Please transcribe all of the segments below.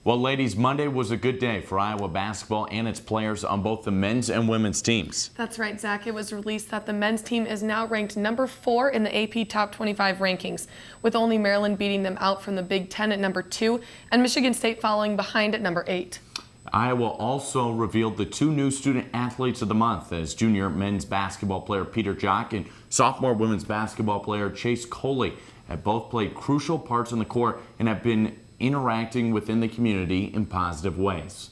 Well, ladies, Monday was a good day for Iowa basketball and its players on both the men's and women's teams. That's right, Zach. It was released that the men's team is now ranked number 4 in the AP Top 25 rankings, with only Maryland beating them out from the Big Ten at number 2 and Michigan State following behind at number 8. Iowa also revealed the 2 new student athletes of the month as junior men's basketball player Peter Jock and sophomore women's basketball player Chase Coley have both played crucial parts on the court and have been interacting within the community in positive ways.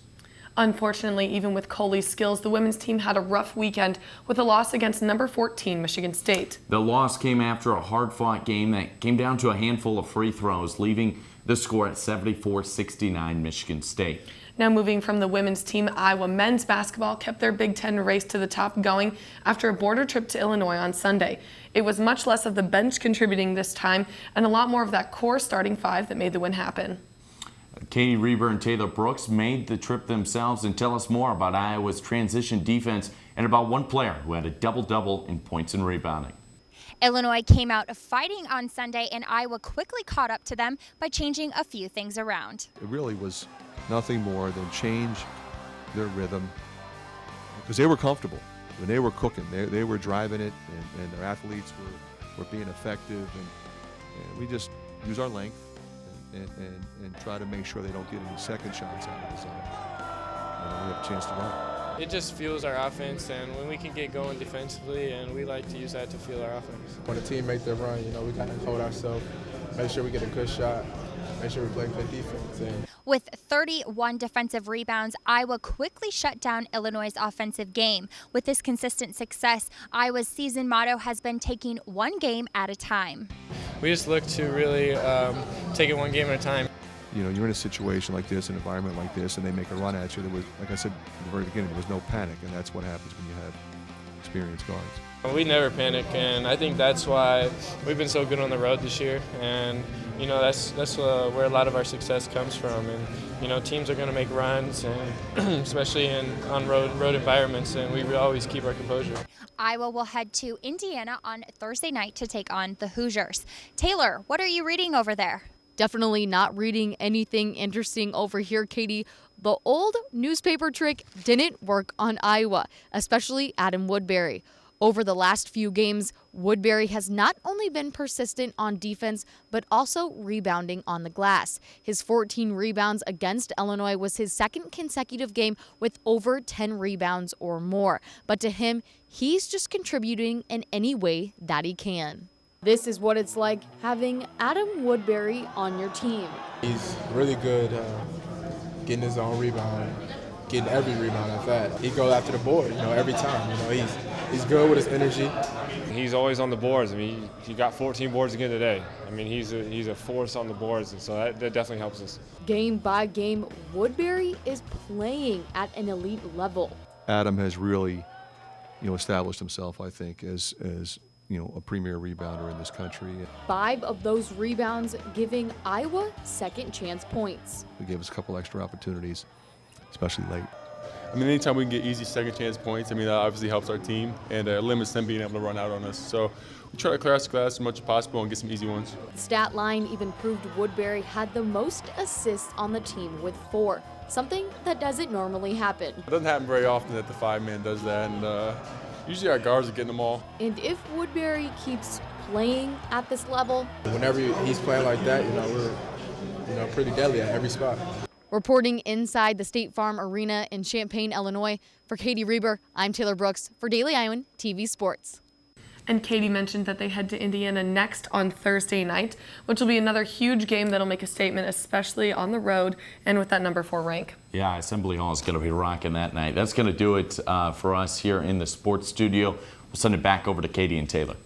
Unfortunately, even with Coley's skills, the women's team had a rough weekend with a loss against number 14 Michigan State. The loss came after a hard-fought game that came down to a handful of free throws, leaving the score at 74-69 Michigan State. Now moving from the women's team, Iowa men's basketball kept their Big Ten race to the top going after a border trip to Illinois on Sunday. It was much less of the bench contributing this time and a lot more of that core starting 5 that made the win happen. Katie Reber and Taylor Brooks made the trip themselves and tell us more about Iowa's transition defense and about one player who had a double-double in points and rebounding. Illinois came out fighting on Sunday, and Iowa quickly caught up to them by changing a few things around. It really was nothing more than change their rhythm, because they were comfortable when they were cooking. They were driving it, and their athletes were being effective, and we just use our length and try to make sure they don't get any second shots out of the zone. And we have a chance to run. It just fuels our offense, and when we can get going defensively, and we like to use that to fuel our offense. When a team makes their run, we got to hold ourselves, make sure we get a good shot, make sure we play good defense. With 31 defensive rebounds, Iowa quickly shut down Illinois' offensive game. With this consistent success, Iowa's season motto has been taking one game at a time. We just look to really take it one game at a time. You're in a situation like this, an environment like this, and they make a run at you. There was, like I said at the very beginning, there was no panic, and that's what happens when you have experienced guards. We never panic, and I think that's why we've been so good on the road this year. And that's where a lot of our success comes from. And teams are going to make runs, and especially on road environments, and we always keep our composure. Iowa will head to Indiana on Thursday night to take on the Hoosiers. Taylor, what are you reading over there? Definitely not reading anything interesting over here, Katie. The old newspaper trick didn't work on Iowa, especially Adam Woodbury. Over the last few games, Woodbury has not only been persistent on defense, but also rebounding on the glass. His 14 rebounds against Illinois was his second consecutive game with over 10 rebounds or more. But to him, he's just contributing in any way that he can. This is what it's like having Adam Woodbury on your team. He's really good getting his own rebound, getting every rebound at that. He goes after the board, every time. He's good with his energy. He's always on the boards. I mean, he got 14 boards again today. I mean, he's a force on the boards, and so that definitely helps us. Game by game, Woodbury is playing at an elite level. Adam has really, established himself, I think, as a premier rebounder in this country. 5 of those rebounds giving Iowa second chance points. It gave us a couple extra opportunities, especially late. I mean, anytime we can get easy second chance points, that obviously helps our team and limits them being able to run out on us. So we try to clear out the glass as much as possible and get some easy ones. The stat line even proved Woodbury had the most assists on the team with 4, something that doesn't normally happen. It doesn't happen very often that the 5-man does that, and usually our guards are getting them all. And if Woodbury keeps playing at this level, whenever he's playing like that, we're pretty deadly at every spot. Reporting inside the State Farm Arena in Champaign, Illinois, for Katie Reber, I'm Taylor Brooks for Daily Iowan TV Sports. And Katie mentioned that they head to Indiana next on Thursday night, which will be another huge game that'll make a statement, especially on the road and with that number 4 rank. Yeah, Assembly Hall is going to be rocking that night. That's going to do it for us here in the sports studio. We'll send it back over to Katie and Taylor.